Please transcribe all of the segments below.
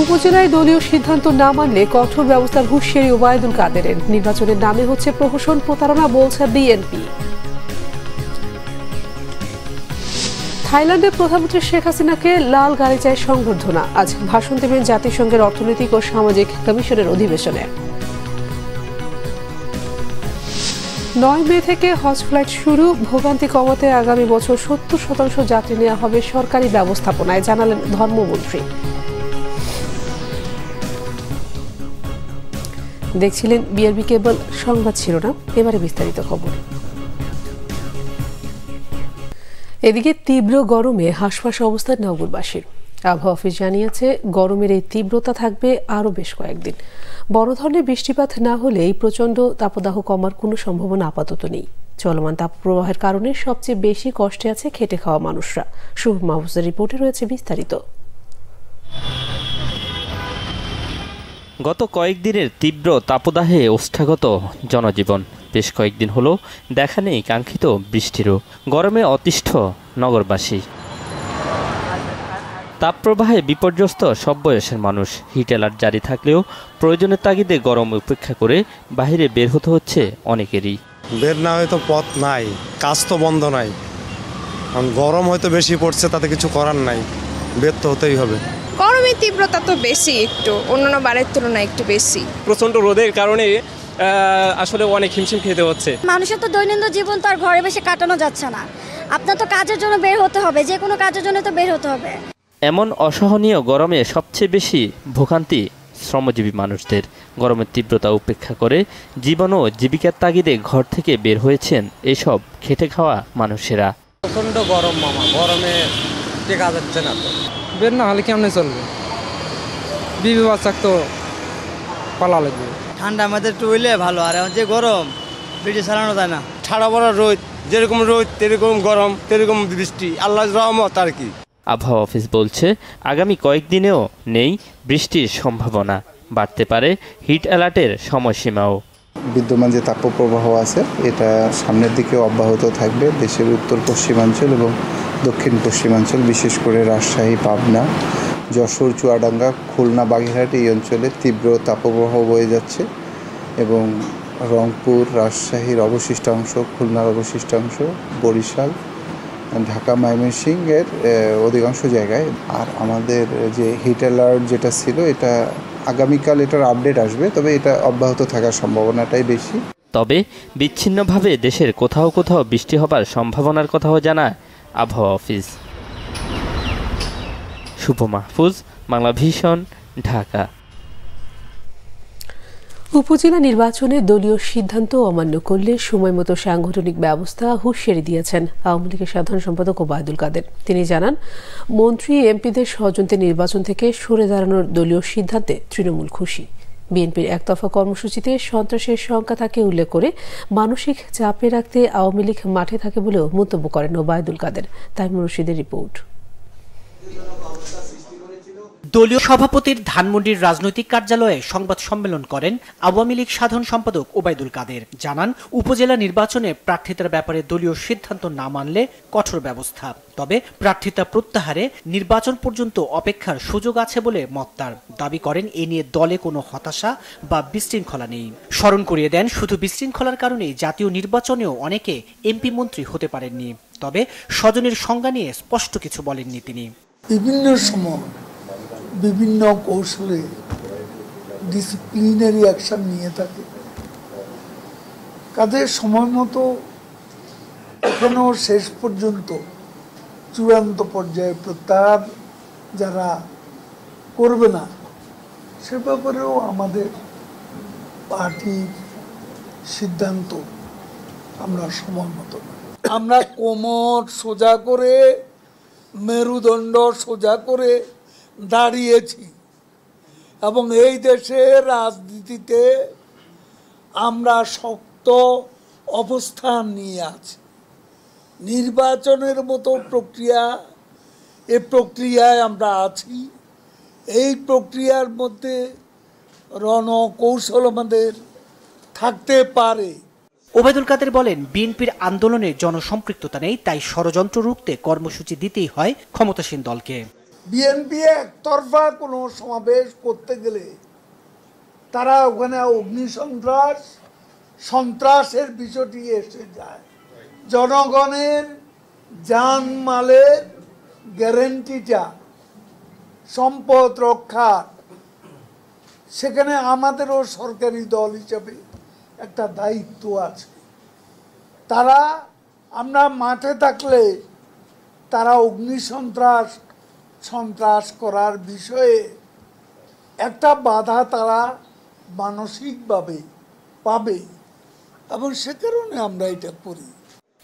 উপজেলায় দলীয় সিদ্ধান্ত না মানলে কঠোর ব্যবস্থার হুঁশিয়ারি ওবায়দুল কাদেরের। নির্বাচনের নামে হচ্ছে প্রহসন, প্রতারণা বলছে বিএনপি। থাইল্যান্ডের প্রধানমন্ত্রী শেখ হাসিনাকে লাল গালিচায় সংবর্ধনা। আজ ভাষণ দেবেন জাতিসংঘের অর্থনৈতিক ও সামাজিক কমিশনের অধিবেশনে। 9 মে থেকে হজ ফ্লাইট শুরু। ভোগান্তি কমাতে আগামী বছর 70% যাত্রী নেওয়া হবে সরকারি ব্যবস্থাপনায়, জানালেন ধর্মমন্ত্রী। দেখছিলেন বিআরবি কেবল সংবাদ শিরোনাম, এবারে বিস্তারিত খবর। এদিকে তীব্র গরমে হাঁসফাঁস অবস্থা নগরবাসীর। আবহাওয়া অফিস জানিয়েছে গরমের এই তীব্রতা থাকবে আরও বেশ কয়েকদিন। বড় ধরনের বৃষ্টিপাত না হলে এই প্রচণ্ড তাপদাহ কমার কোনো সম্ভাবনা আপাতত নেই। চলমান তাপপ্রবাহের কারণে সবচেয়ে বেশি কষ্টে আছে খেটে খাওয়া মানুষরা। শুভ মাহফুজের রিপোর্টে রয়েছে বিস্তারিত। গত কয়েকদিনের তীব্র তাপদাহে ওষ্ঠাগত জনজীবন। বেশ কয়েকদিন হলো দেখা নেই কাঙ্ক্ষিত বৃষ্টিরও। গরমে অতিষ্ঠ নগরবাসী। তাপপ্রবাহে বিপর্যস্ত সব বয়সের মানুষ। হিট অ্যালার্ট জারি থাকলেও প্রয়োজনের তাগিদে গরম উপেক্ষা করে বাইরে বের হতে হচ্ছে অনেকেরই। বের না হয়তো পথ নাই, কাজ তো বন্ধ নাই, কারণ গরম হয়তো বেশি পড়ছে, তাতে কিছু করার নাই, বের তো হতেই হবে। গরমের তীব্রতা তো বেশি, একটু অন্যান্য বারের তুলনায় একটু বেশি। প্রচণ্ড রোদের কারণে আসলে অনেক হিমশিম খেতে হচ্ছে। মানুষের তো দৈনন্দিন জীবন তো আর ঘরে বসে কাটানো যাচ্ছে না। আপনার তো কাজের জন্য বের হতে হবে, যে কোনো কাজের জন্য তো বের হতে হবে। এমন অসহনীয় গরমে সবচেয়ে বেশি ভোগান্তি শ্রমজীবী মানুষদের। গরমের তীব্রতা উপেক্ষা করে জীবন ও জীবিকার তাগিদে ঘর থেকে বের হয়েছেন এসব খেটে খাওয়া মানুষেরা। প্রচণ্ড গরম মামা, গরমে টেকা যাচ্ছে না। তো বের না হলে কেমনে চলবে? বিবি বাচ্চা তো পালা লাগবে। ঠান্ডা আমাদের একটু হইলে ভালো, আর যে গরম বেশি চালানো যায় না। ঠাড়া বড় রোদ, যেরকম রোদ তেরকম গরম, তেরকম বৃষ্টি, আল্লাহর রহমত আর কি। আবহাওয়া অফিস বলছে আগামী কয়েকদিনেও নেই বৃষ্টির সম্ভাবনা। বাড়তে পারে হিট অ্যালার্টের সময়সীমাও। বিদ্যমান যে তাপপ্রবাহ আছে এটা সামনের দিকে অব্যাহত থাকবে। দেশের উত্তর পশ্চিমাঞ্চল এবং দক্ষিণ পশ্চিমাঞ্চল, বিশেষ করে রাজশাহী, পাবনা, যশোর, চুয়াডাঙ্গা, খুলনা, বাগেরহাট এই অঞ্চলে তীব্র তাপপ্রবাহ বয়ে যাচ্ছে এবং রংপুর, রাজশাহীর অবশিষ্টাংশ, খুলনার অবশিষ্টাংশ, বরিশাল, ঢাকা, ময়মনসিংহের অধিকাংশ জায়গায়। আর আমাদের যে হিট অ্যালার্ট যেটা ছিল, এটা আগামীকাল এটার আপডেট আসবে, তবে এটা অব্যাহত থাকার সম্ভাবনাটাই বেশি। তবে বিচ্ছিন্নভাবে দেশের কোথাও কোথাও বৃষ্টি হবার সম্ভাবনার কথাও জানায় আবহাওয়া অফিস। শুভ মাহফুজ, বাংলা ভিশন, ঢাকা। উপজেলা নির্বাচনে দলীয় সিদ্ধান্ত অমান্য করলে সময়মতো সাংগঠনিক ব্যবস্থা হুঁশিয়ারি দিয়েছেন আওয়ামী লীগের সাধারণ সম্পাদক ওবায়দুল কাদের। তিনি জানান, মন্ত্রী এমপিদের ষড়যন্ত্রে নির্বাচন থেকে সরে দাঁড়ানোর দলীয় সিদ্ধান্তে তৃণমূল খুশি। বিএনপির একতরফা কর্মসূচিতে সন্ত্রাসের সংখ্যা থাকে উল্লেখ করে মানসিক চাপে রাখতে আওয়ামী লীগ মাঠে থাকে বলেও মন্তব্য করেন ওবায়দুল কাদের। তাইমুর রশিদের রিপোর্ট। দলীয় সভাপতির ধানমন্ডির রাজনৈতিক কার্যালয়ে সংবাদ সম্মেলন করেন আওয়ামী লীগ সাধারণ সম্পাদক ওবায়দুল কাদের। জানান, উপজেলা নির্বাচনে প্রার্থিতার ব্যাপারে দলীয় সিদ্ধান্ত না মানলে কঠোর ব্যবস্থা। তবে প্রার্থিতা প্রত্যাহারে নির্বাচন পর্যন্ত অপেক্ষার সুযোগ আছে বলে মত তার। দাবি করেন, এ নিয়ে দলে কোনো হতাশা বা বিশৃঙ্খলা নেই। স্মরণ করিয়ে দেন, শুধু বিশৃঙ্খলার কারণেই জাতীয় নির্বাচনেও অনেকে এমপি মন্ত্রী হতে পারেননি। তবে স্বজনের সংজ্ঞা নিয়ে স্পষ্ট কিছু বলেননি তিনি। বিভিন্ন সময় বিভিন্ন কৌশলে ডিসিপ্লিনারি অ্যাকশন নিয়ে থাকে। কাজের সময় মতো এখনও শেষ পর্যন্ত চূড়ান্ত পর্যায়ে প্রত্যাহার যারা করবে না, সে ব্যাপারেও আমাদের পার্টির সিদ্ধান্ত আমরা সময় মতো আমরা কোমর সোজা করে, মেরুদণ্ড সোজা করে দাঁড়িয়েছি এবং এই দেশের রাজনীতিতে আমরা শক্ত অবস্থান নিয়ে আছি। নির্বাচনের মতো প্রক্রিয়া, এই প্রক্রিয়ায় আমরা আছি। এই প্রক্রিয়ার মধ্যে রণকৌশল আমাদের থাকতে পারে। ওবায়দুল কাদের বলেন, বিএনপির আন্দোলনে জনসম্পৃক্ততা নেই, তাই ষড়যন্ত্র রুখতে কর্মসূচি দিতেই হয় ক্ষমতাসীন দলকে। বিএনপি একতরফা কোনো সমাবেশ করতে গেলে তারা ওখানে সন্ত্রাসের বিষয়টি এসে যায়। জনগণের জানমালের গ্যারেন্টিটা, সম্পদ রক্ষা, সেখানে আমাদেরও সরকারি দল হিসাবে একটা দায়িত্ব আছে। তারা, আমরা মাঠে থাকলে তারা সন্ত্রাস করার বিষয়ে একটা বাধা তারা মানসিকভাবে পাবে, এবং সে কারণে আমরা এটা করি।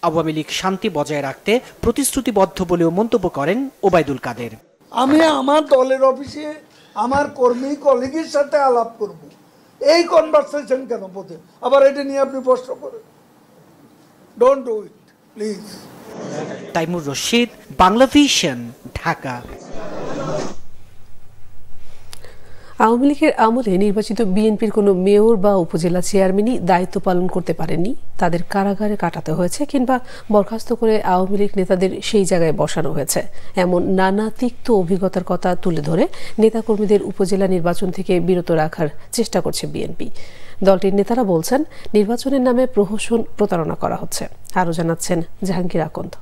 আওয়ামী লীগ শান্তি বজায় রাখতে প্রতিশ্রুতিবদ্ধ বলেও মন্তব্য করেন ওবায়দুল কাদের। আমি আমার দলের অফিসে আমার কর্মী কলিগের সাথে আলাপ করব, এই কনভারসেশন কেন পথে আবার এটা নিয়ে আপনি প্রশ্ন করেন? Don't do it please. Taimur Rashid, Bangla vision, Dhaka. Awami লীগের আমলে নির্বাচিত বিএনপির কোনো মেয়র বা উপজেলা চেয়ারম্যানই দায়িত্ব পালন করতে পারেননি, তাদের কারাগারে কাটাতে হয়েছে কিংবা বরখাস্ত করে আওয়ামী লীগ নেতাদের সেই জায়গায় বসানো হয়েছে। এমন নানা তিক্ত অভিজ্ঞতার কথা তুলে ধরে নেতাকর্মীদের উপজেলা নির্বাচন থেকে বিরত রাখার চেষ্টা করছে বিএনপি। দলটির নেতারা বলছেন, নির্বাচনের নামে প্রহসন, প্রতারণা করা হচ্ছে। আরও জানাচ্ছেন জাহাঙ্গীর আকন্দ।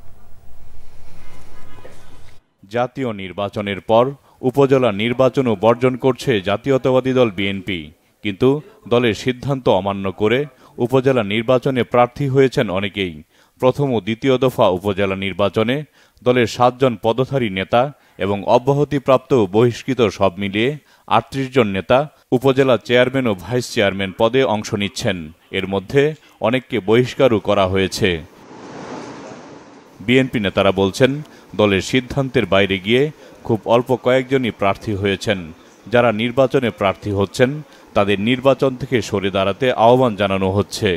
জাতীয় নির্বাচনের পর উপজেলা নির্বাচনও বর্জন করছে জাতীয়তাবাদী দল বিএনপি, কিন্তু দলের সিদ্ধান্ত অমান্য করে উপজেলা নির্বাচনে প্রার্থী হয়েছেন অনেকেই। প্রথম ও দ্বিতীয় দফা উপজেলা নির্বাচনে দলের 7 জন পদধারী নেতা এবং অব্যাহতিপ্রাপ্ত ও বহিষ্কৃত সব মিলিয়ে 38 জন নেতা উপজেলা চেয়ারম্যান ও ভাইস চেয়ারম্যান পদে অংশ নিচ্ছেন। এর মধ্যে অনেককে বহিষ্কারও করা হয়েছে। বিএনপি নেতারা বলছেন, দলের সিদ্ধান্তের বাইরে গিয়ে খুব অল্প কয়েকজনই প্রার্থী হয়েছেন। যারা নির্বাচনে প্রার্থী হচ্ছেন তাদের নির্বাচন থেকে সরে দাঁড়াতে আহ্বান জানানো হচ্ছে।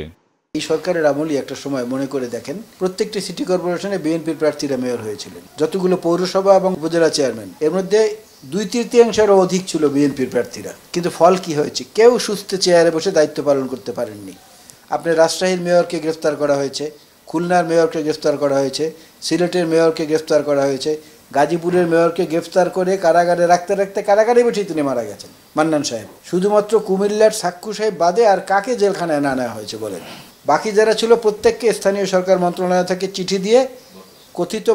এই সরকারের আমলই একটা সময় মনে করে দেখেন, প্রত্যেকটি সিটি কর্পোরেশনে বিএনপির প্রার্থীরা মেয়র হয়েছিলেন। যতগুলো পৌরসভা এবং উপজেলা চেয়ারম্যান, এর মধ্যে 2/3 অধিক ছিল বিএনপির প্রার্থীরা। কিন্তু ফল কি হয়েছে? কেউ সুস্থ চেয়ারে বসে দায়িত্ব পালন করতে পারেননি। আপনি রাজশাহীর মেয়রকে গ্রেফতার করা হয়েছে, খুলনার মেয়রকে গ্রেফতার করা হয়েছে, সিলেটের মেয়রকে গ্রেফতার করা হয়েছে, গাজীপুরের মেয়রকে গ্রেফতার করে কারাগারে রাখতে রাখতে কারাগারে বসেই তিনি মারা গেছেন মান্নান সাহেব। শুধুমাত্র কুমিল্লার সাক্কু সাহেব বাদে আর কাকে জেলখানায় না নেওয়া হয়েছে বলেন? বাকি যারা ছিল প্রত্যেককে স্থানীয় সরকার মন্ত্রণালয় থেকে চিঠি দিয়ে কথিত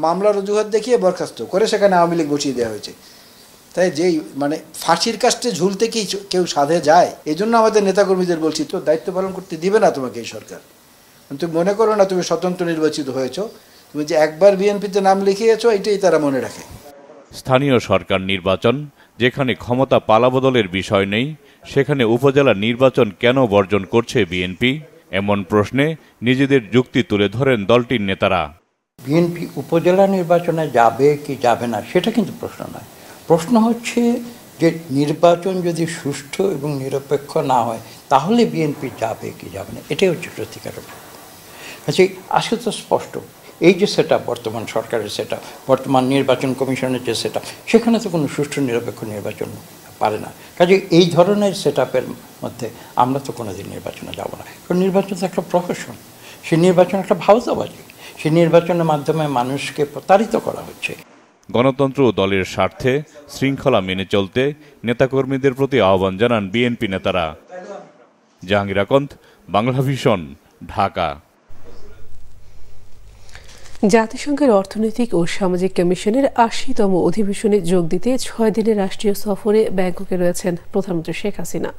মামলার অজুহাত দেখিয়ে বরখাস্ত করে সেখানে আওয়ামী লীগ বসিয়ে দেওয়া হয়েছে। তাই যেই ফাঁসির কাস্টে ঝুলতে কি কেউ সাধে যায়? এই জন্য আমাদের নেতাকর্মীদের বলছি, তো দায়িত্ব পালন করতে দিবে না তোমাকে এই সরকার। তুমি মনে করো না তুমি স্বতন্ত্র নির্বাচিত হয়েছ, তুমি যে একবার বিএনপিতে নাম লিখিয়েছো এটাই তারা মনে রাখে। স্থানীয় সরকার নির্বাচন যেখানে ক্ষমতা পালাবদলের বিষয় নেই, সেখানে উপজেলা নির্বাচন কেন বর্জন করছে বিএনপি? এমন প্রশ্নে নিজেদের যুক্তি তুলে ধরেন দলটির নেতারা। বিএনপি উপজেলা নির্বাচনে যাবে কি যাবে না সেটা কিন্তু প্রশ্ন নয়। প্রশ্ন হচ্ছে যে নির্বাচন যদি সুষ্ঠু এবং নিরপেক্ষ না হয় তাহলে বিএনপি যাবে কি যাবে না, এটাই হচ্ছে সত্যিকারের। আচ্ছা, আজকে তো স্পষ্ট এই যে সেটআপ, বর্তমান সরকারের সেটআপ, বর্তমান নির্বাচন কমিশনের যে সেটআপ, সেখানে তো কোনো সুষ্ঠু নিরপেক্ষ নির্বাচন পারে না। কাজে এই ধরনের সেটআপের মধ্যে আমরা তো কোনোদিন নির্বাচনে যাব না। কারণ নির্বাচন তো একটা প্রফেশন, সেই নির্বাচন একটা ভাওতাবাজি, সেই নির্বাচনের মাধ্যমে মানুষকে প্রতারিত করা হচ্ছে। গণতন্ত্র ও দলের স্বার্থে শৃঙ্খলা মেনে চলতে নেতাকর্মীদের প্রতি আহ্বান জানান বিএনপি নেতারা। জাহাঙ্গীর আকন্দ, বাংলা ভিশন, ঢাকা। জাতিসংঘের অর্থনৈতিক ও সামাজিক কমিশনের ৮০তম অধিবেশনে যোগ দিতে ৬ দিনের রাষ্ট্রীয় সফরে ব্যাংককে রয়েছেন প্রধানমন্ত্রী শেখ হাসিনা।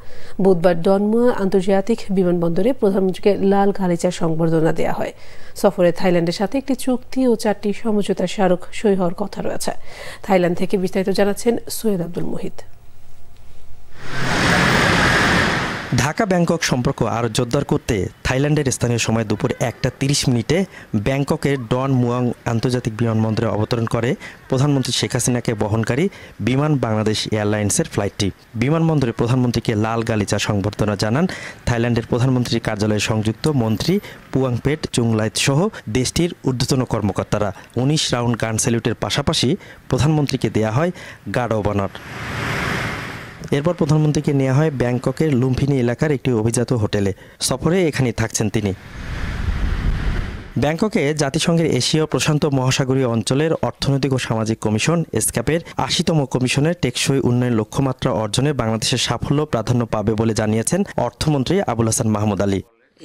বুধবার ডনমুয়া আন্তর্জাতিক বিমানবন্দরে প্রধানমন্ত্রীকে লাল গালিচা সংবর্ধনা দেওয়া হয়। সফরে থাইল্যান্ডের সাথে একটি চুক্তি ও 4টি সমঝোতা স্মারক সই হওয়ার কথা রয়েছে। থাইল্যান্ড থেকে বিস্তারিত জানাচ্ছেন সৈয়দ আব্দুল মুহিত। ঢাকা ব্যাংকক সম্পর্ক আরও জোরদার করতে থাইল্যান্ডের স্থানীয় সময় দুপুর 1:30 ব্যাংককের ডন মুয়াং আন্তর্জাতিক বিমানবন্দরে অবতরণ করে প্রধানমন্ত্রী শেখ হাসিনাকে বহনকারী বিমান বাংলাদেশ এয়ারলাইন্সের ফ্লাইটটি। বিমানবন্দরে প্রধানমন্ত্রীকে লাল গালিচা সংবর্ধনা জানান থাইল্যান্ডের প্রধানমন্ত্রীর কার্যালয়ে সংযুক্ত মন্ত্রী পুয়াংপেট চুংলাইত সহ দেশটির ঊর্ধ্বতন কর্মকর্তারা। 19 রাউন্ড গান স্যালুটের পাশাপাশি প্রধানমন্ত্রীকে দেয়া হয় গার্ড অব অনার। এরপর প্রধানমন্ত্রীকে নেওয়া হয় ব্যাংককের লুম্ফিনী এলাকার একটি অভিজাত হোটেলে। সফরে এখানেই থাকছেন তিনি। ব্যাংককে জাতিসংঘের এশীয় প্রশান্ত মহাসাগরীয় অঞ্চলের অর্থনৈতিক ও সামাজিক কমিশন এসক্যাপের ৮০তম কমিশনের টেকসই উন্নয়ন লক্ষ্যমাত্রা অর্জনে বাংলাদেশের সাফল্য প্রাধান্য পাবে বলে জানিয়েছেন অর্থমন্ত্রী আবুল হাসান মাহমুদ আলী।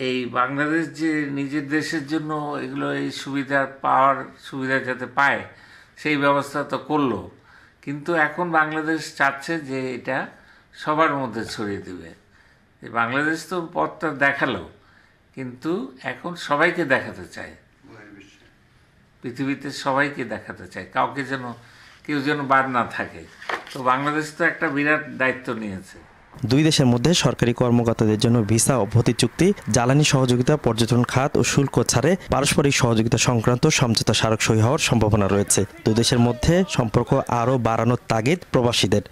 এই বাংলাদেশ যে নিজের দেশের জন্য এগুলো এই পাওয়ার সুবিধা যাতে পায় সেই ব্যবস্থা তো করলো, কিন্তু এখন বাংলাদেশ চাচ্ছে যে এটা সবার মধ্যে ছড়িয়ে দেবে। বাংলাদেশ তো পথটা দেখালো, কিন্তু এখন সবাইকে দেখাতে চায়, পৃথিবীতে সবাইকে দেখাতে চায়, কেউ যেন বাদ না থাকে। তো বাংলাদেশ তো একটা বিরাট দায়িত্ব নিয়েছে। দুই দেশের মধ্যে সরকারি কর্মকর্তাদের জন্য ভিসা অব্যাহতি চুক্তি, জ্বালানি সহযোগিতা, পর্যটন খাত ও শুল্ক ছাড়ে পারস্পরিক সহযোগিতা সংক্রান্ত সমঝোতা স্মারক সই হওয়ার সম্ভাবনা রয়েছে। দুই দেশের মধ্যে সম্পর্ক আরও বাড়ানোর তাগিদ প্রবাসীদের।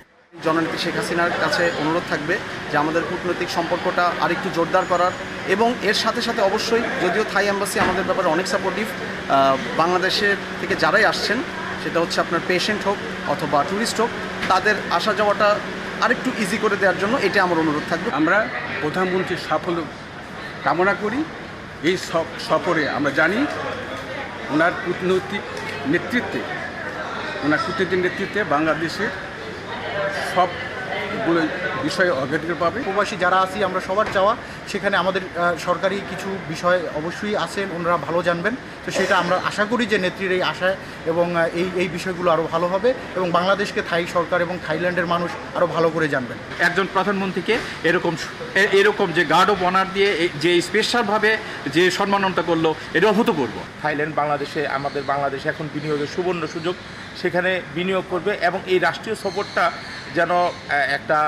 জননেত্রী শেখ হাসিনার কাছে অনুরোধ থাকবে যে আমাদের কূটনৈতিক সম্পর্কটা আরেকটু জোরদার করার, এবং এর সাথে সাথে অবশ্যই যদিও থাই এম্বাসি আমাদের ব্যাপারে অনেক সাপোর্টিভ, বাংলাদেশের থেকে যারাই আসছেন সেটা হচ্ছে আপনার পেশেন্ট হোক অথবা ট্যুরিস্ট হোক, তাদের আসা যাওয়াটা আরেকটু ইজি করে দেওয়ার জন্য এটা আমার অনুরোধ থাকবে। আমরা প্রধানমন্ত্রীর সাফল্য কামনা করি। এই সফরে আমরা জানি ওনার কূটনৈতিক নেতৃত্বে বাংলাদেশের সব বিষয়ে অগ্রাধিকার পাবে। প্রবাসী যারা আছি আমরা সবার চাওয়া সেখানে আমাদের সরকারি কিছু বিষয় অবশ্যই আছেন, ওনারা ভালো জানবেন। তো সেটা আমরা আশা করি যে নেত্রীর এই আশা এবং এই বিষয়গুলো আরও ভালো হবে এবং বাংলাদেশকে থাই সরকার এবং থাইল্যান্ডের মানুষ আরও ভালো করে জানবেন। একজন প্রধানমন্ত্রীকে এরকম যে গার্ড অফ অনার দিয়ে যে স্পেশালভাবে যে সম্মাননা করলো, এটা অভূতপূর্ব। থাইল্যান্ড আমাদের বাংলাদেশে এখন বিনিয়োগের সুবর্ণ সুযোগ, সেখানে বিনিয়োগ করবে এবং এই রাষ্ট্রীয় সফরটা যেন একটা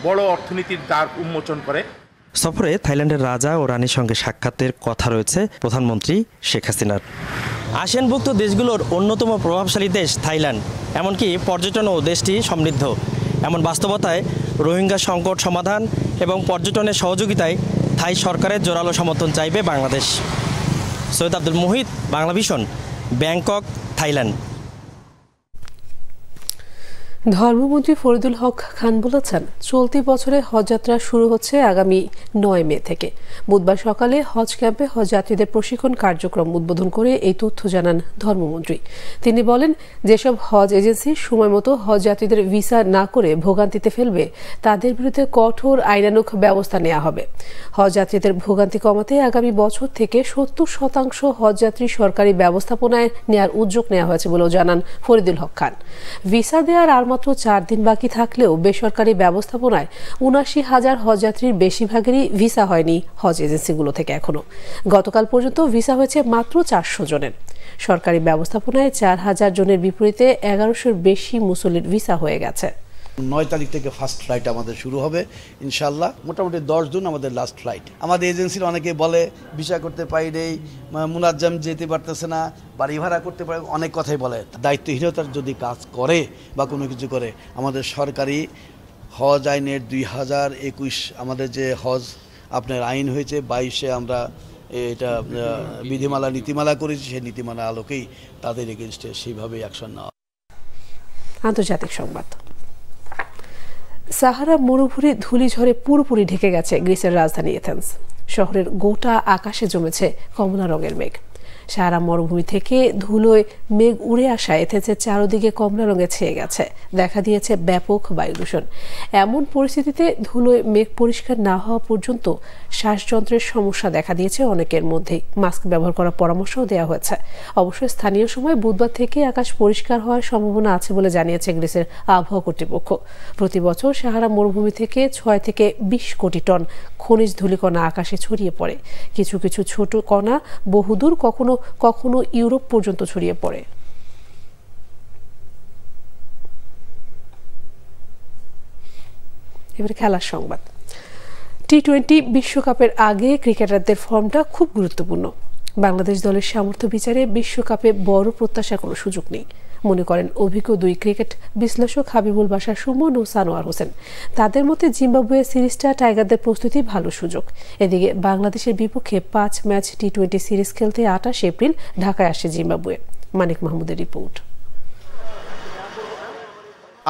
বড় অর্থনীতির দ্বার উন্মোচন করে। সফরে থাইল্যান্ডের রাজা ও রানীর সঙ্গে সাক্ষাতের কথা রয়েছে প্রধানমন্ত্রী শেখ হাসিনার। আসিয়ানভুক্ত দেশগুলোর অন্যতম প্রভাবশালী দেশ থাইল্যান্ড, এমনকি পর্যটনও দেশটি সমৃদ্ধ। এমন বাস্তবতায় রোহিঙ্গা সংকট সমাধান এবং পর্যটনের সহযোগিতায় থাই সরকারের জোরালো সমর্থন চাইবে বাংলাদেশ। Syed Abdul Muhit, Banglavision, Bangkok, Thailand. ধর্মমন্ত্রী ফরিদুল হক খান বলেছেন, চলতি বছরে হজযাত্রা শুরু হচ্ছে আগামী ৯ মে থেকে। বুধবার সকালে হজ ক্যাম্পে হজ যাত্রীদের প্রশিক্ষণ কার্যক্রম উদ্বোধন করে এই তথ্য জানান ধর্মমন্ত্রী। তিনি বলেন, যেসব হজ এজেন্সি সময়মতো হজ যাত্রীদের ভিসা না করে ভোগান্তিতে ফেলবে তাদের বিরুদ্ধে কঠোর আইনানুগ ব্যবস্থা নেওয়া হবে। হজ যাত্রীদের ভোগান্তি কমাতে আগামী বছর থেকে ৭০% হজযাত্রী সরকারি ব্যবস্থাপনায় নেওয়ার উদ্যোগ নেওয়া হয়েছে বলেও জানান ফরিদুল হক খান। ভিসা দেওয়ার মাত্র 4 দিন বাকি থাকলেও বেসরকারি ব্যবস্থাপনায় ৭৯,০০০ হজযাত্রীর বেশিরভাগেরই ভিসা হয়নি হজ এজেন্সিগুলো থেকে। এখনো গতকাল পর্যন্ত ভিসা হয়েছে মাত্র 400 জনের। সরকারি ব্যবস্থাপনায় 4000 জনের বিপরীতে 1100-র বেশি মুসল্লির ভিসা হয়ে গেছে। 9 তারিখ থেকে ফার্স্ট ফ্লাইট আমাদের শুরু হবে ইনশাল্লাহ। মোটামুটি 10 জুন আমাদের লাস্ট ফ্লাইট। আমাদের এজেন্সির অনেকে বলে ভিসা করতে পারি নেই, মুনাজ্জাম যেতে পারতেছে না, বাড়ি ভাড়া করতে পারে, অনেক কথাই বলে। দায়িত্বহীনতার যদি কাজ করে বা কোনো কিছু করে, আমাদের সরকারি হজ আইনের 2021 আমাদের যে হজ আপনার আইন হয়েছে 22-এ আমরা এটা নীতিমালা করেছি, সেই নীতিমালা আলোকেই তাদের এগেনস্টে সেইভাবেই অ্যাকশন নেওয়া। আন্তর্জাতিক সংবাদ। সাহারা মরুভূমি ধূলিঝড়ে পুরোপুরি ঢেকে গেছে গ্রিসের রাজধানী এথেন্স। শহরের গোটা আকাশে জমেছে কমলা রঙের মেঘ। সাহারা মরুভূমি থেকে ধুলোয় মেঘ উড়ে আসা এথেন্সের চারদিকে কমলা রঙে ছেয়ে গেছে। দেখা দিয়েছে ব্যাপক বায়ু দূষণ। এমন পরিস্থিতিতে ধুলোয় মেঘ পরিষ্কার না হওয়া পর্যন্ত শ্বাসযন্ত্রের সমস্যা দেখা দিয়েছে অনেকের মধ্যেই। মাস্ক ব্যবহার করার পরামর্শও দেওয়া হয়েছে। অবশ্য স্থানীয় সময় বুধবার থেকে আকাশ পরিষ্কার হওয়ার সম্ভাবনা আছে বলে জানিয়েছে গ্রিসের আবহাওয়া কর্তৃপক্ষ। প্রতি বছর সাহারা মরুভূমি থেকে 6 থেকে 20 কোটি টন খনিজ ধূলিকণা আকাশে ছড়িয়ে পড়ে। কিছু কিছু ছোট কণা বহুদূর, কখনো কখনো ইউরোপ পর্যন্ত ছড়িয়ে পড়ে। এবার খেলার সংবাদ। টি-20 বিশ্বকাপের আগে ক্রিকেটারদের ফর্মটা খুব গুরুত্বপূর্ণ। বাংলাদেশ দলের সামর্থ্য বিচারে বিশ্বকাপে বড় প্রত্যাশার কোনো সুযোগ নেই মনে করেন অভিজ্ঞ 2 ক্রিকেট বিশ্লেষক হাবিবুল বাশার সুমন ও সানোয়ার হোসেন। তাদের মতে জিম্বাবুয়ে সিরিজটা টাইগারদের প্রস্তুতি ভালো সুযোগ। এদিকে বাংলাদেশের বিপক্ষে 5 ম্যাচ টি-20 সিরিজ খেলতে 28 এপ্রিল ঢাকায় আসে জিম্বাবুয়ে। মানিক মাহমুদের রিপোর্ট।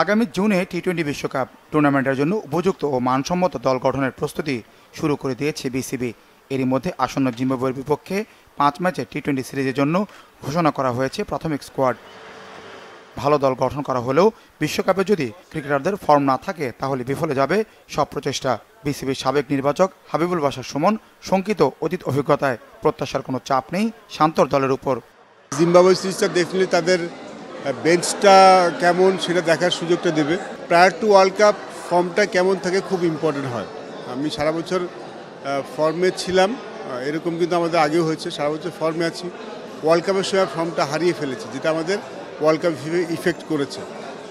আগামী জুনে টি-20 বিশ্বকাপ টুর্নামেন্টের জন্য উপযুক্ত ও মানসম্মত দল গঠনের প্রস্তুতি শুরু করে দিয়েছে বিসিবি। এরই মধ্যে আসন্ন জিম্বাবুয়ের বিপক্ষে 5 ম্যাচে টি-20 সিরিজের জন্য ঘোষণা করা হয়েছে প্রাথমিক স্কোয়াড। ভালো দল গঠন করা হলেও বিশ্বকাপে যদি ক্রিকেটারদের ফর্ম না থাকে তাহলে বিফলে যাবে সব প্রচেষ্টা। বিসিবির সাবেক নির্বাচক হাবিবুল বাশার সুমন শঙ্কিত অতীত অভিজ্ঞতায় প্রত্যাশার কোনো চাপ নেই শান্তর দলের উপর। জিম্বাবুয়ে সিরিজটা ডেফিনেটলি তাদের বেঞ্চটা কেমন সেটা দেখার সুযোগটা দেবে। প্রায়ার টু ওয়ার্ল্ড কাপ ফর্মটা কেমন থাকে খুব ইম্পর্টেন্ট হয়। আমি সারা বছর ফর্মে ছিলাম, এরকম কিন্তু আমাদের আগেও হয়েছে, সারা বছর ফর্মে আছি। ওয়ার্ল্ড কাপের সময় ফর্মটা হারিয়ে ফেলেছি, যেটা আমাদের ওয়ার্ল্ড কাপ ইফেক্ট করেছে।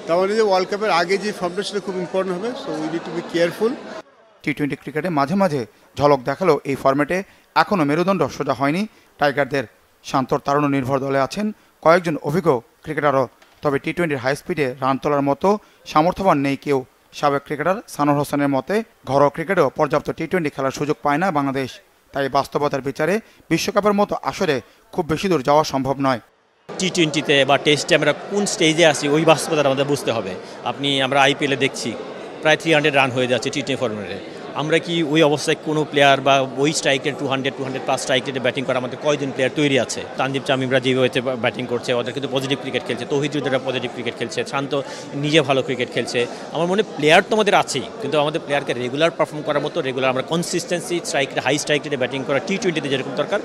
তার মানে যে ওয়ার্ল্ড কাপের আগে যে ফর্মটা সেটা খুব ইম্পর্টেন্ট হবে, so we need to be careful. টি-20 ক্রিকেটে মাঝে মাঝে ঝলক দেখালো এই ফরম্যাটে এখনও মেরুদণ্ড সোজা হয়নি টাইগারদের। শান্তর তারুণ্য নির্ভর দলে আছেন কয়েকজন অভিজ্ঞ ক্রিকেটারও, তবে টি-20 হাই স্পিডে রান তোলার মতো সামর্থ্যবান নেই কেউ। সাবেক ক্রিকেটার সানোর হোসেনের মতে ঘরোয়া ক্রিকেটেও পর্যাপ্ত টি-20 খেলার সুযোগ পায় না বাংলাদেশ। তাই বাস্তবতার বিচারে বিশ্বকাপের মতো আসরে খুব বেশি দূর যাওয়া সম্ভব নয়। টি-20তে বা টেস্টে আমরা কোন স্টেজে আছি ওই বাস্তবতা আমাদের বুঝতে হবে। আমরা আইপিএলে দেখছি প্রায় 300 রান হয়ে যাচ্ছে টি-20 ফরম্যাটে। আমরা কি ওই অবস্থায় কোনো প্লেয়ার বা ওই স্ট্রাইক রেট 200+ স্ট্রাইক রেটে ব্যাটিং করা আমাদের কয়জন প্লেয়ার তৈরি আছে? তানজিব তামিমরা যেভাবে ব্যাটিং করছে ওদের কিন্তু পজিটিভ ক্রিকেট খেলছে, তৌহিদ হৃদয়রা পজিটিভ ক্রিকেট খেলছে, শান্ত নিজে ভালো ক্রিকেট খেলছে। আমার মনে প্লেয়ার তো আমাদের আছেই, কিন্তু আমাদের প্লেয়ারকে রেগুলার পারফর্ম করার মতো রেগুলার আমরা কনসিস্টেন্সি স্ট্রাইক হাই স্ট্রাইক রেটে ব্যাটিং করা টি-20তে যেরকম দরকার,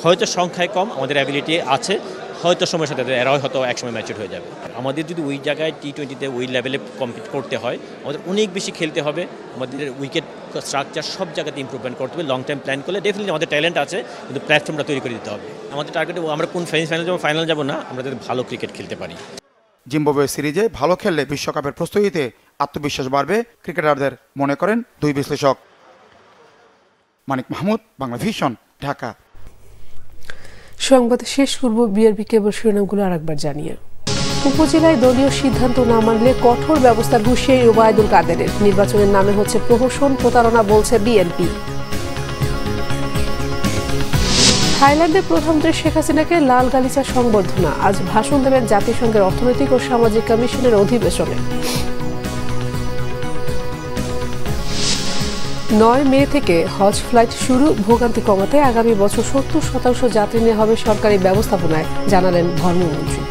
হয়তো সংখ্যায় কম, আমাদের অ্যাবিলিটি আছে, হয়তো সময়ের সাথে এরাও হয়তো একসময় ম্যাচুর হয়ে যাবে। আমাদের যদি ওই জায়গায় টি-20তে ওই লেভেলে কম্পিট করতে হয় আমাদের অনেক বেশি খেলতে হবে। আমাদের উইকেট স্ট্রাকচার সব জায়গাতে ইমপ্রুভমেন্ট করতে হবে। লং টাইম প্ল্যান করলে ডেফিনেটলি আমাদের ট্যালেন্ট আছে, কিন্তু প্ল্যাটফর্মটা তৈরি করে দিতে হবে। আমাদের টার্গেটে আমরা কোন ফাইনাল যাবো না, আমরা যাতে ভালো ক্রিকেট খেলতে পারি। জিম্বাবুয়ে সিরিজে ভালো খেললে বিশ্বকাপের প্রস্তুতিতে আত্মবিশ্বাস বাড়বে ক্রিকেটারদের, মনে করেন দুই বিশ্লেষক। মানিক মাহমুদ, বাংলা ভিশন, ঢাকা। সংবাদ শেষ করব বিআরবি কেবল শিরোনামগুলো আরেকবার জানিয়ে। উপজেলায় দলীয় সিদ্ধান্ত না মানলে কঠোর ব্যবস্থার হুঁশিয়ারি ওবায়দুল কাদেরের। নির্বাচনের নামে হচ্ছে প্রহসন, প্রতারণা বলছে বিএনপি। থাইল্যান্ডের প্রধানমন্ত্রী শেখ হাসিনাকে লাল গালিচা সংবর্ধনা। আজ ভাষণ দেবেন জাতিসংঘের অর্থনৈতিক ও সামাজিক কমিশনের অধিবেশনে। 9 মে থেকে হজ ফ্লাইট শুরু। ভোগান্তি কমাতে আগামী বছর 70% যাত্রী নেওয়া হবে সরকারি ব্যবস্থাপনায়, জানালেন ধর্মমন্ত্রী।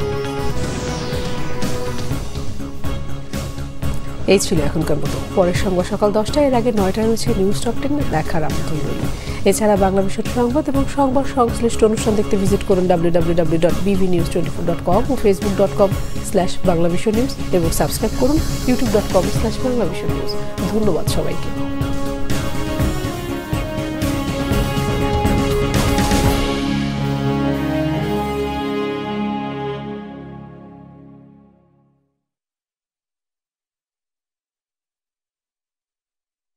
এই ছিল এখনকার মতো। পরের সংবাদ সকাল 10টায়, এর আগে 9টায় রয়েছে নিউজ টপ 10 দেখার আমন্ত্রণ রইল। এছাড়া বাংলা ভিশন সংবাদ এবং সংবাদ সংশ্লিষ্ট অনুষ্ঠান দেখতে ভিজিট করুন www.bbnews24.com ও facebook.com/banglavisionnews এবং সাবস্ক্রাইব করুন youtube.com/banglavisionnews। ধন্যবাদ সবাইকে।